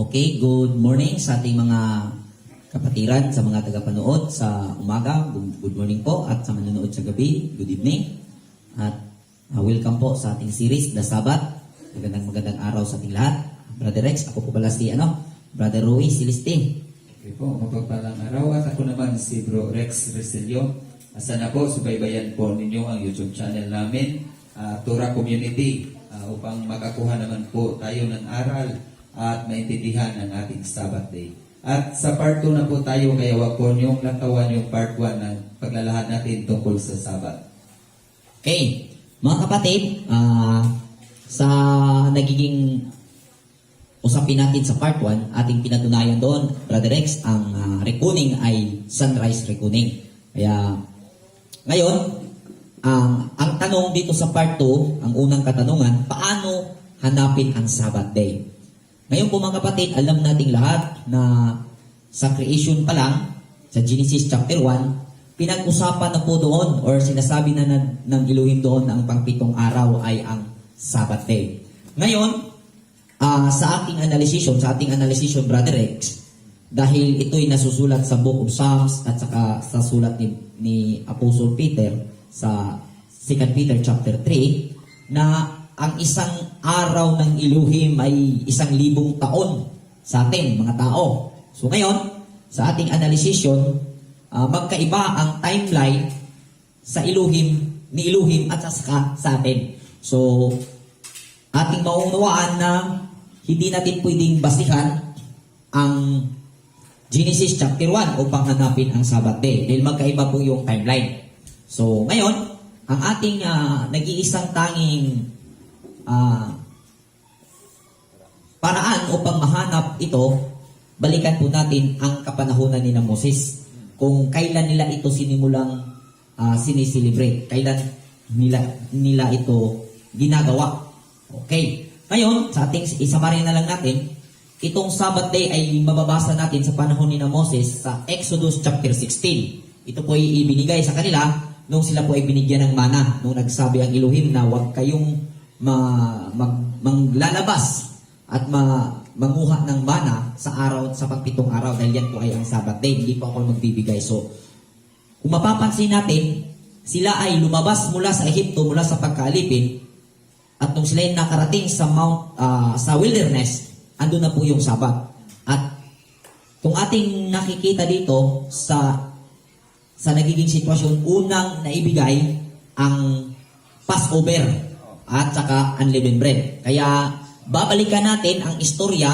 Okay, good morning sa ating mga kapatiran, sa mga tagapanood sa umaga, good morning po, at sa manonood sa gabi, good evening. At welcome po sa ating series, The Sabbath. Magandang araw sa ating lahat. Brother Rex, ako po pala si Brother Roy Celeste. Okay po, mapagpalang araw at ako naman si Bro Rex Resilio. Sana po subaybayan po ninyo ang YouTube channel namin, Torah Community, upang makakuha naman po tayo ng aral at maintindihan ang ating Sabbath Day. At sa part 2 na po tayo, kaya wag po niyong latawan yung part 1 ng paglalahad natin tungkol sa Sabbath. Okay, mga kapatid, sa nagiging usapin natin sa part 1, ating pinatunayan doon, Brother Rex, ang reckoning ay sunrise reckoning. Kaya ngayon, ang tanong dito sa part 2, ang unang katanungan, paano hanapin ang Sabbath Day? Ngayon po mga kapatid, alam nating lahat na sa creation pa lang, sa Genesis chapter 1, pinag-usapan na po doon or sinasabi na ng Elohim doon na ang pangpitong araw ay ang Sabbath Day. Ngayon, sa ating analysis, Brother Rex, dahil ito'y nasusulat sa Book of Psalms at saka sa sulat ni Apostle Peter sa 2 Peter chapter 3, na ang isang araw ng Elohim ay 1,000 taon sa atin, mga tao. So ngayon, sa ating analysis, magkaiba ang timeline sa ni Elohim at sa atin. So, ating maunawaan na hindi natin pwedeng basihan ang Genesis chapter 1 upang hanapin ang Sabbath Day. Dahil magkaiba po yung timeline. So, ngayon, ang ating nag-iisang tanging paraan upang mahanap ito, balikan po natin ang kapanahunan ni Moses. Kung kailan nila ito sinimulang siniselebrate, kailan nila ito ginagawa. Okay. Ngayon, sa ating isamarin na lang natin, itong Sabbath Day ay mababasa natin sa panahon ni Moses sa Exodus chapter 16. Ito po ay ibinigay sa kanila nung sila po ay binigyan ng mana, nung nagsabi ang Elohim na huwag kayong maglalabas at manguha ng mana sa pagpitong araw dahil yan po ay ang Sabbath Day. Hindi po ako magbibigay. So, kung mapapansin natin, sila ay lumabas mula sa Ehipto, mula sa pagkaalipin, at nung sila ay nakarating sa wilderness, andun na po yung Sabbath. At kung ating nakikita dito sa nagiging sitwasyon, unang naibigay ang Passover at saka unleavened bread. Kaya babalikan natin ang istorya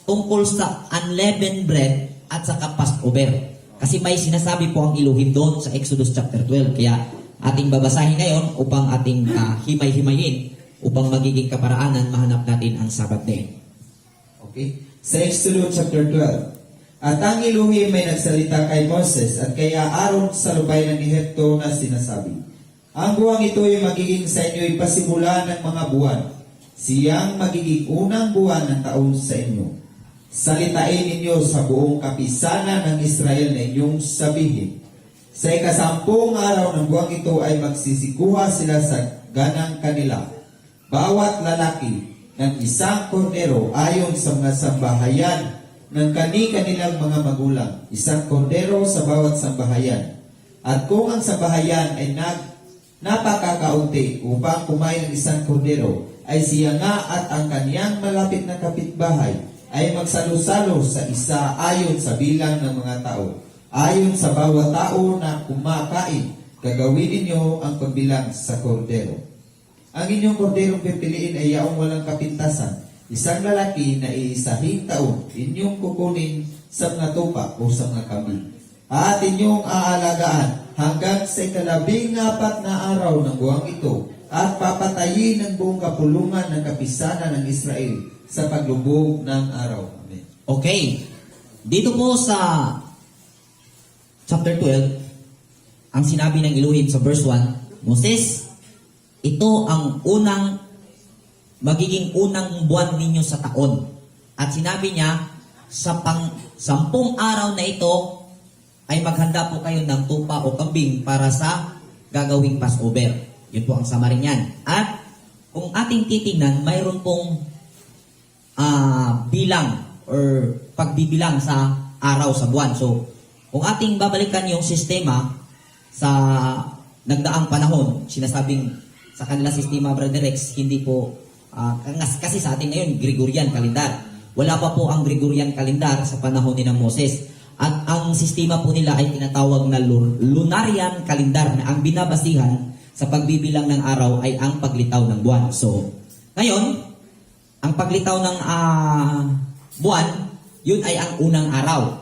tungkol sa unleavened bread at saka Passover. Kasi may sinasabi po ang Elohim doon sa Exodus chapter 12. Kaya ating babasahin ngayon upang ating himay-himayin upang magiging kaparaanan mahanap natin ang Sabbath Day. Okay? Sa Exodus chapter 12, at ang Elohim may nagsalita kay Moses at kay Aaron sa lubay ng Ehipto na sinasabi, ang buwang ito ay magiging sa inyo pasimula ng mga buwan. Siyang magiging unang buwan ng taon sa inyo. Salitain ninyo sa buong kapisanan ng Israel na inyong sabihin. Sa 10 araw ng buwang ito ay magsisikuha sila sa ganang kanila. Bawat lalaki ng 1 kordero ayon sa mga sambahayan ng kanilang mga magulang. 1 kordero sa bawat sambahayan. At kung ang sambahayan ay napakakaunti upang kumain ng 1 kordero, ay siya nga at ang kaniyang malapit na kapitbahay ay magsalo-salo sa isa ayon sa bilang ng mga tao. Ayon sa bawat tao na kumakain, gagawin ninyo ang pagbilang sa kordero. Ang inyong korderong pipiliin ay yaong walang kapintasan, 1 lalaki na iisahing taon, inyong kukunin sa mga tupa o sa mga kambing. At inyong aalagaan hanggang sa 14 na araw ng buwang ito at papatayin ng buong kapulungan ng kapisanan ng Israel sa paglubog ng araw. Amen. Okay. Dito po sa chapter 12, ang sinabi ng Elohim sa verse 1, Moses, ito ang magiging unang buwan ninyo sa taon. At sinabi niya, sa 10 araw na ito, ay maghanda po kayo ng tupa o kambing para sa gagawing Passover. Yun po ang summary niyan. At kung ating titingnan, mayroon pong bilang or pagbibilang sa araw sa buwan. So, kung ating babalikan yung sistema sa nagdaang panahon, sinasabing sa kanila sistema, Brother Rex, hindi po, kasi sa ating ngayon, Gregorian calendar. Wala pa po ang Gregorian calendar sa panahon ni Moses. At ang sistema po nila ay tinatawag na Lunarian calendar na ang binabasihan sa pagbibilang ng araw ay ang paglitaw ng buwan. So, ngayon, ang paglitaw ng buwan, yun ay ang unang araw.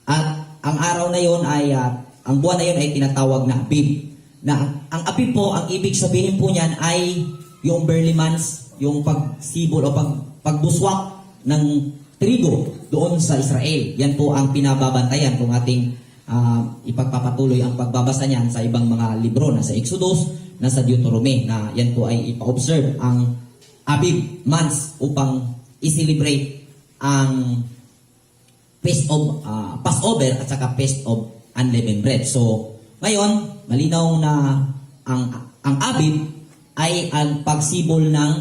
At ang araw na yun ay, ang buwan na yun ay tinatawag na Abib. Na ang Abib po, ang ibig sabihin po niyan ay yung barley months, yung pagsibol o pagbuswak ng trigo doon sa Israel. Yan po ang pinababantayan kung ating ipagpapatuloy ang pagbabasa niyan sa ibang mga libro na sa Exodus, na sa Deuteronomy, na yan po ay ipa-observe ang Abib months upang i-celebrate ang Feast of Passover at saka Feast of Unleavened Bread. So, ngayon, malinaw na ang Abib ay ang pagsibol ng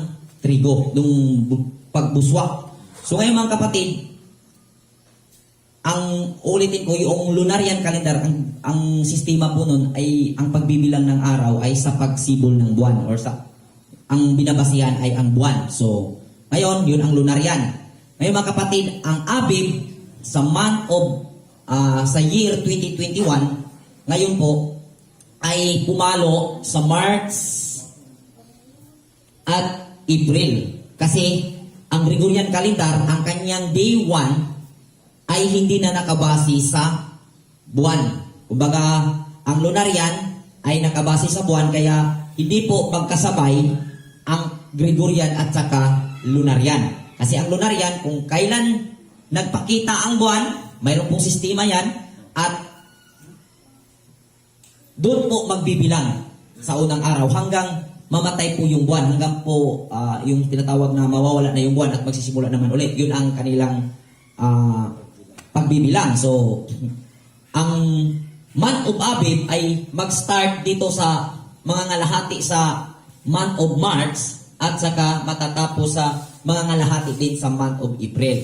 trigo, ng pagbuswak. So ngayon mga kapatid, ulitin ko, yung Lunarian calendar, ang sistema po nun ay ang pagbibilang ng araw ay sa pagsibol ng buwan, or ang binabasihan ay ang buwan. So ngayon, yun ang Lunarian. Ngayon mga kapatid, ang Abib sa month of sa year 2021, ngayon po ay pumalo sa March at April. Kasi ang Gregorian calendar, ang kanyang day 1 ay hindi na nakabase sa buwan. Kumbaga, ang Lunarian ay nakabase sa buwan, kaya hindi po magkasabay ang Gregorian at saka Lunarian. Kasi ang Lunarian, kung kailan nagpakita ang buwan, mayroon pong sistema yan, at doon po magbibilang sa unang araw hanggang mamatay po yung buwan, hanggang po yung tinatawag na mawawala na yung buwan at magsisimula naman ulit. Yun ang kanilang pagbibilang. So, ang month of Abib ay mag-start dito sa mga ngalahati sa month of March at saka matatapos sa mga ngalahati din sa month of April.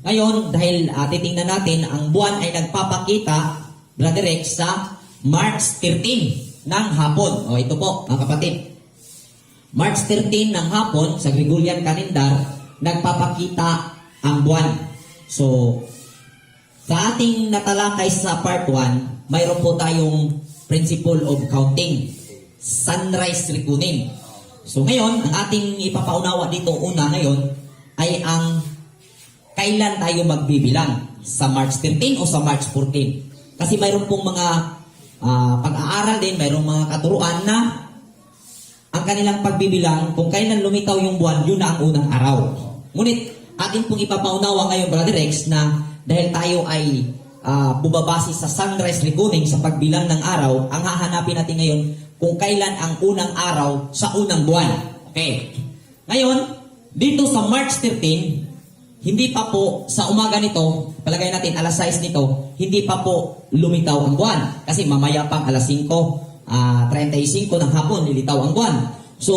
Ngayon, dahil titingnan natin, ang buwan ay nagpapakita, Brother Rex, sa March 13 ng hapon. O ito po, mga kapatid. March 13 ng hapon sa Gregorian calendar, nagpapakita ang buwan. So, sa ating natalakay sa part 1, mayroon po tayong principle of counting, sunrise reckoning. So ngayon, ang ating ipapaunawa dito una ngayon ay ang kailan tayo magbibilang, sa March 13 o sa March 14. Kasi mayroon pong mga pag-aaral din, mayroong mga katuruan na ang kanilang pagbibilang, kung kailan lumitaw yung buwan, yun na ang unang araw. Ngunit, atin pong ipapaunawa ngayon, Brother Rex, na dahil tayo ay bumabase sa sunrise reckoning sa pagbilang ng araw, ang hahanapin natin ngayon kung kailan ang unang araw sa unang buwan. Okay. Ngayon, dito sa March 13, hindi pa po sa umaga nito, palagay natin alas 6 nito, hindi pa po lumitaw ang buwan. Kasi mamaya pang alas 5:35 ng hapon, lilitaw ang buwan. So,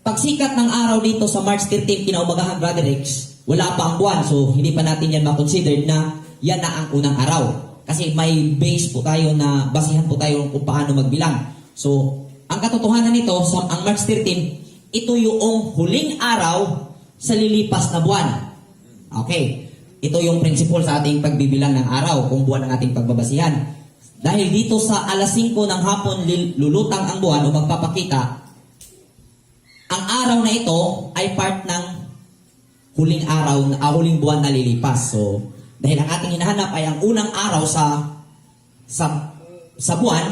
pagsikat ng araw dito sa March 13, kinaumagahan, Brother Rex, wala pa ang buwan. So, hindi pa natin yan makonsider na yan na ang unang araw. Kasi may base po tayo na, basihan po tayo kung paano magbilang. So, ang katotohanan nito, sa ang March 13, ito yung huling araw sa lilipas na buwan. Okay. Ito yung principle sa ating pagbibilang ng araw, kung buwan ang ating pagbabasihan. Dahil dito sa alas 5 ng hapon lulutang ang buwan o magpapakita, ang araw na ito ay part ng huling araw, huling buwan na lilipas. So, dahil ang ating hinahanap ay ang unang araw sa buwan,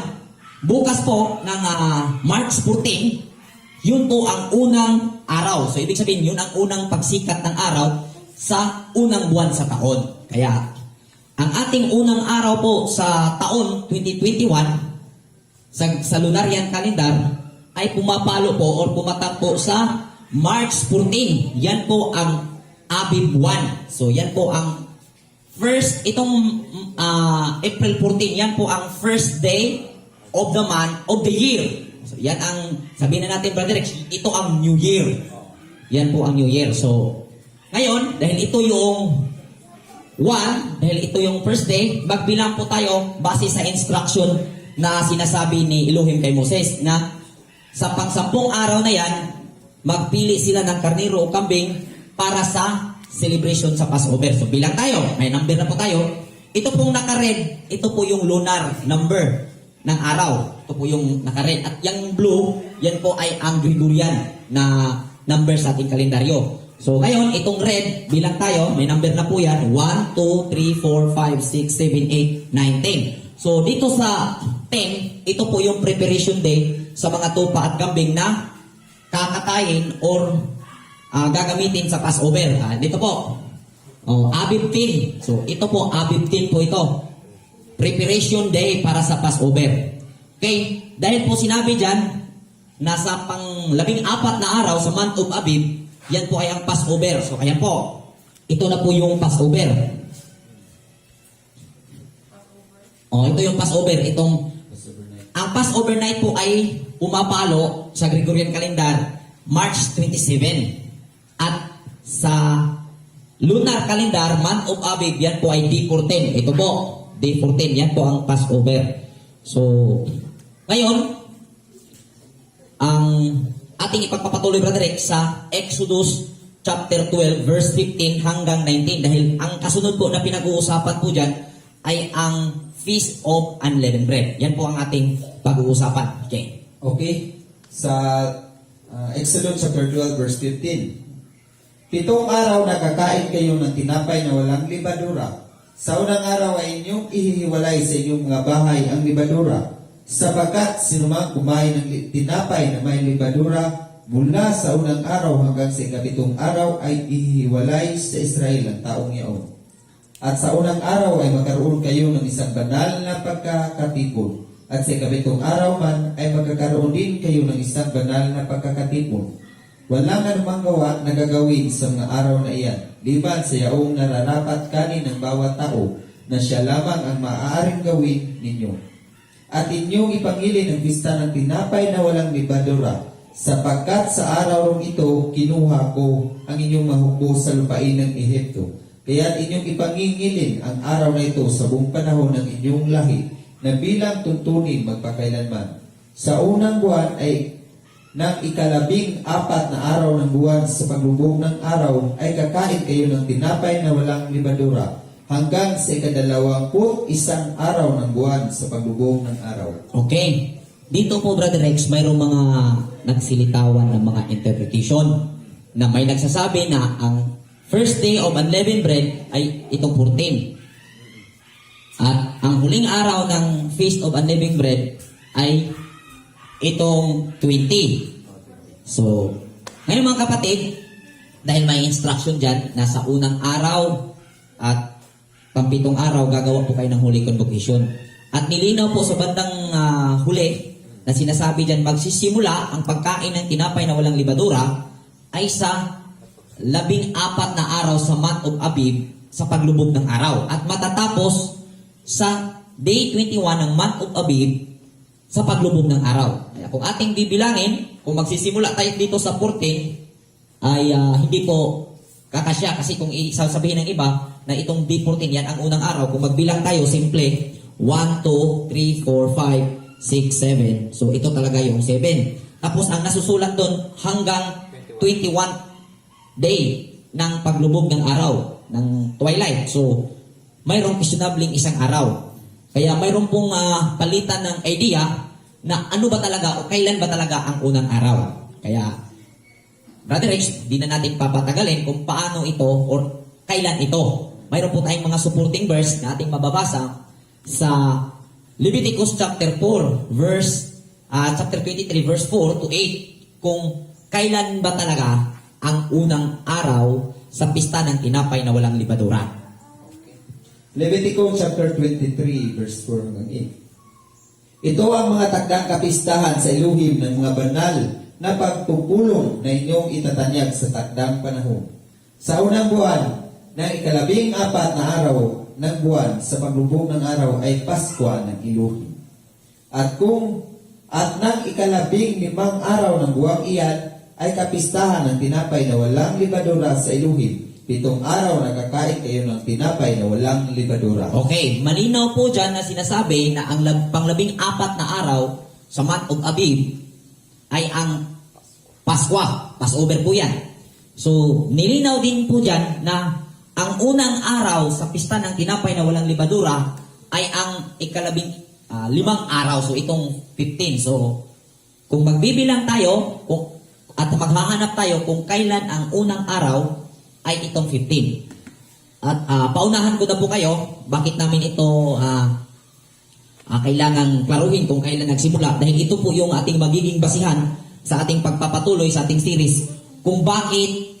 bukas po ng March 14, yun po ang unang araw. So, ibig sabihin, yun ang unang pagsikat ng araw sa unang buwan sa taon. Kaya, ang ating unang araw po sa taon 2021 sa Lunarian calendar ay pumapalo po or pumatak po sa March 14. Yan po ang Abib 1. So yan po ang first, itong April 14, yan po ang first day of the month of the year. So yan ang, sabihin na natin, Brother Rex, ito ang New Year. Yan po ang New Year. So Ngayon, dahil ito yung 1, dahil ito yung first day, magbilang po tayo base sa instruction na sinasabi ni Elohim kay Moses na sa pang-10 araw na yan, magpili sila ng karnero o kambing para sa celebration sa Passover. So bilang tayo, may number na po tayo. Ito pong naka-red, ito po yung lunar number ng araw. Ito po yung naka-red. At yung blue, yan po ay ang Gregorian na number sa ating kalendaryo. So ngayon, itong red, bilang tayo, may number na po yan. 1, 2, 3, 4, 5, 6, 7, 8, 9, 10. So dito sa 10, ito po yung preparation day sa mga tupa at kambing na kakatayin or gagamitin sa Passover. Dito po. Abib 10. So, ito po, Abib 10 po ito. Preparation day para sa Passover. Okay? Dahil po sinabi dyan, nasa pang 14 na araw sa month of Abib, yan po ay ang Passover. So, ayan po. Ito na po yung Passover. Ito yung Passover. Ang Passover night po ay pumapalo sa Gregorian calendar, March 27. At sa lunar calendar, month of Abib, yan po ay day 14. Ito po, day 14. Yan po ang Passover. So, ngayon, ang ating ipagpapatuloy, Brother Rex, sa Exodus chapter 12, verse 15 hanggang 19. Dahil ang kasunod po na pinag-uusapan po dyan ay ang Feast of Unleavened Bread. Yan po ang ating pag-uusapan. Okay. Okay? Sa Exodus chapter 12, verse 15. 7 araw nakakain kayo ng tinapay na walang libadura. Sa unang araw ay inyong ihihiwalay sa inyong mga bahay ang libadura, sapagkat sinumang kumain ng tinapay na may libadura mula sa unang araw hanggang sa 7 araw ay ihihiwalay sa Israel ang taong iyon. At sa unang araw ay magkaroon kayo ng isang banal na pagkakatipon, at sa 7 araw man ay magkakaroon din kayo ng isang banal na pagkakatipon. Walang anumang gawa na gagawin sa mga araw na iyan, liban sa yaong nararapat kanin ng bawat tao, na siya lamang ang maaaring gawin ninyo. At inyong ipangili ng pista ng tinapay na walang libadura, sapagkat sa araw ito kinuha ko ang inyong mahukbo sa lupain ng Ehipto. Kaya inyong ipangingilin ang araw na ito sa buong panahon ng inyong lahi, na bilang tuntunin magpakailanman. Sa unang buwan ay ng 14 na araw ng buwan sa paglubog ng araw ay kakain kayo ng tinapay na walang libadura hanggang sa 21 araw ng buwan sa paglubog ng araw. Okay. Dito po, Brother Rex, mayroong mga nagsilitawan ng mga interpretation na may nagsasabi na ang first day of unleavened bread ay itong 14. At ang huling araw ng Feast of Unleavened Bread ay itong 20. So, ngayon mga kapatid, dahil may instruction dyan, nasa unang araw at pampitong araw, gagawa po kayo ng Holy Convocation. At nilinaw po sa bandang huli, na sinasabi dyan, magsisimula ang pagkain ng tinapay na walang libadura ay sa 14 na araw sa month of Abib sa paglubog ng araw. At matatapos sa day 21 ng month of Abib sa paglubog ng araw. Kaya kung ating bibilangin, kung magsisimula tayo dito sa 14, ay hindi po kakasya. Kasi kung sasabihin ng iba na itong day 14, yan ang unang araw. Kung magbilang tayo, simple, 1, 2, 3, 4, 5, 6, 7. So ito talaga yung 7. Tapos ang nasusulat doon hanggang 21 day ng paglubog ng araw, ng twilight. So mayroong questionabling isang araw. Kaya mayroon pong palitan ng idea na ano ba talaga o kailan ba talaga ang unang araw. Kaya, Brother Rex, di na natin papatagalin kung paano ito or kailan ito. Mayroon po tayong mga supporting verse na ating mababasa sa Leviticus chapter 4, chapter 23, verse 4 to 8, kung kailan ba talaga ang unang araw sa pista ng tinapay na walang libadura. Leviticus chapter 23, verse 4 hanggang 8. Ito ang mga takdang kapistahan sa Elohim ng mga banal na pagpupulong na inyong itatanyag sa takdang panahon. Sa unang buwan ng 14 na araw ng buwan sa paglubog ng araw ay Pasko ng Elohim. At ng 15 araw ng buwang iyan ay kapistahan ng tinapay na walang libadura sa Elohim. 7 araw nakakain kayo ng tinapay na walang libadura. Okay, malinaw po dyan na sinasabi na ang pang-14 na araw sa month of Abib ay ang Paskwa. Passover po yan. So, nilinaw din po dyan na ang unang araw sa pista ng tinapay na walang libadura ay ang limang araw. So, itong 15. So, kung magbibilang tayo at maghahanap tayo kung kailan ang unang araw ay itong 15. At paunahan ko na po kayo bakit namin ito kailangang klaruhin kung kailan nagsimula. Dahil ito po yung ating magiging basihan sa ating pagpapatuloy sa ating series kung bakit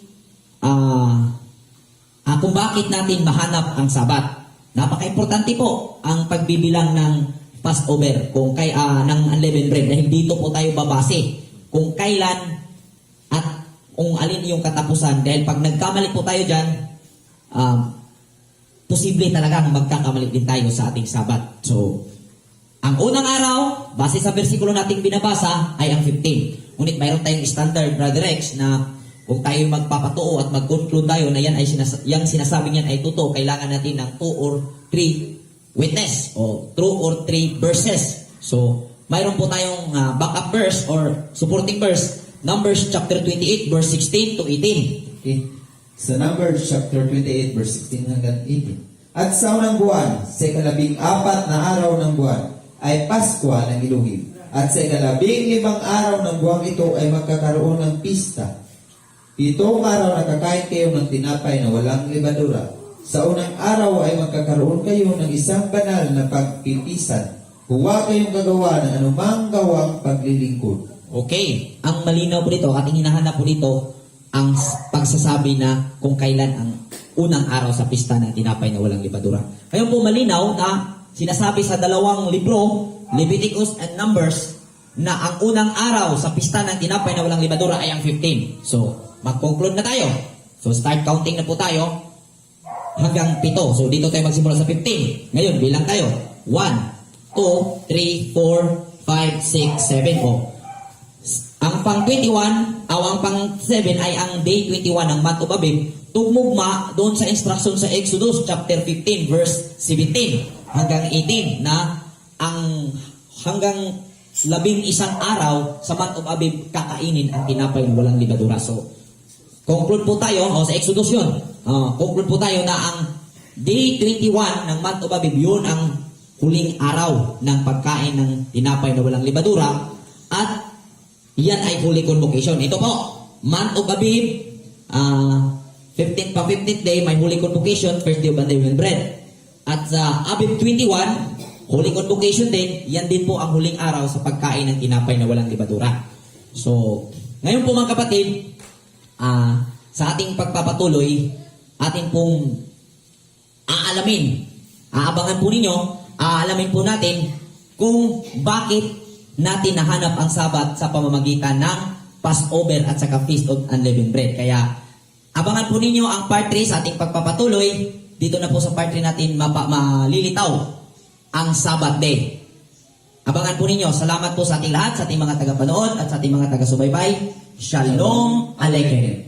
natin mahanap ang Sabat. Napaka-importante po ang pagbibilang ng Passover ng unleavened bread dahil dito po tayo babase kung kailan at kung alin yung katapusan dahil pag nagkamali po tayo dyan posible talagang magkakamali din tayo sa ating Sabat. So, ang unang araw, base sa versikulo nating binabasa, ay ang 15. Ngunit mayroon tayong standard, Brother Rex, na kung tayo magpapatuo at mag-conclude tayo na yan ay yung sinasabi niyan ay totoo, kailangan natin ng 2 or 3 witness o 2 or 3 verses. So, mayroon po tayong backup verse or supporting verse, Numbers chapter 28, verse 16 to 18. Okay. Sa Numbers chapter 28, verse 16 hanggang 18. At sa unang buwan, sa 14 na araw ng buwan, ay Paskwa ng Elohim. At sa 15 araw ng buwang ito ay magkakaroon ng pista. 7 araw nakakain kayo ng tinapay na walang libadura. Sa unang araw ay magkakaroon kayo ng isang banal na pagpipisan. Huwag kayong gagawa ng anumang gawang paglilingkod. Okay, ang malinaw po dito, ating hinahanap po dito, ang pagsasabi na kung kailan ang unang araw sa pista ng tinapay na walang libadura. Ngayon po malinaw na sinasabi sa dalawang libro, Leviticus and Numbers, na ang unang araw sa pista ng tinapay na walang libadura ay ang 15. So, mag-conclude na tayo. So, start counting na po tayo hanggang 7. So, dito tayo magsimula sa 15. Ngayon, bilang tayo. 1, 2, 3, 4, 5, 6, 7. Ang pang 21, ang pang 7 ay ang day 21 ng month of Abib. Tugmugma doon sa instruction sa Exodus chapter 15 verse 17 hanggang 18 na ang hanggang 11 araw sa month of Abib kakainin ang tinapay na walang libadura. So, conclude po tayo, sa Exodus yun, conclude po tayo na ang day 21 ng month of Abib, yun ang huling araw ng pagkain ng tinapay na walang libadura at yan ay Holy Convocation. Ito po, month of Abib, 15th day, may Holy Convocation, first day of unleavened bread. At sa Abib 21, Holy Convocation din, yan din po ang huling araw sa pagkain ng tinapay na walang libadura. So, ngayon po mga kapatid, sa ating pagpapatuloy, atin pong aabangan po ninyo, aalamin po natin kung bakit natin nahanap ang Sabat sa pamamagitan ng Passover at saka Feast of Unleavened Bread. Kaya, abangan po ninyo ang part 3 sa ating pagpapatuloy. Dito na po sa part 3 natin malilitaw ang Sabbath Day. Abangan po ninyo. Salamat po sa ating lahat, sa ating mga tagapanood at sa ating mga taga-subaybay. Shalom Aleichem.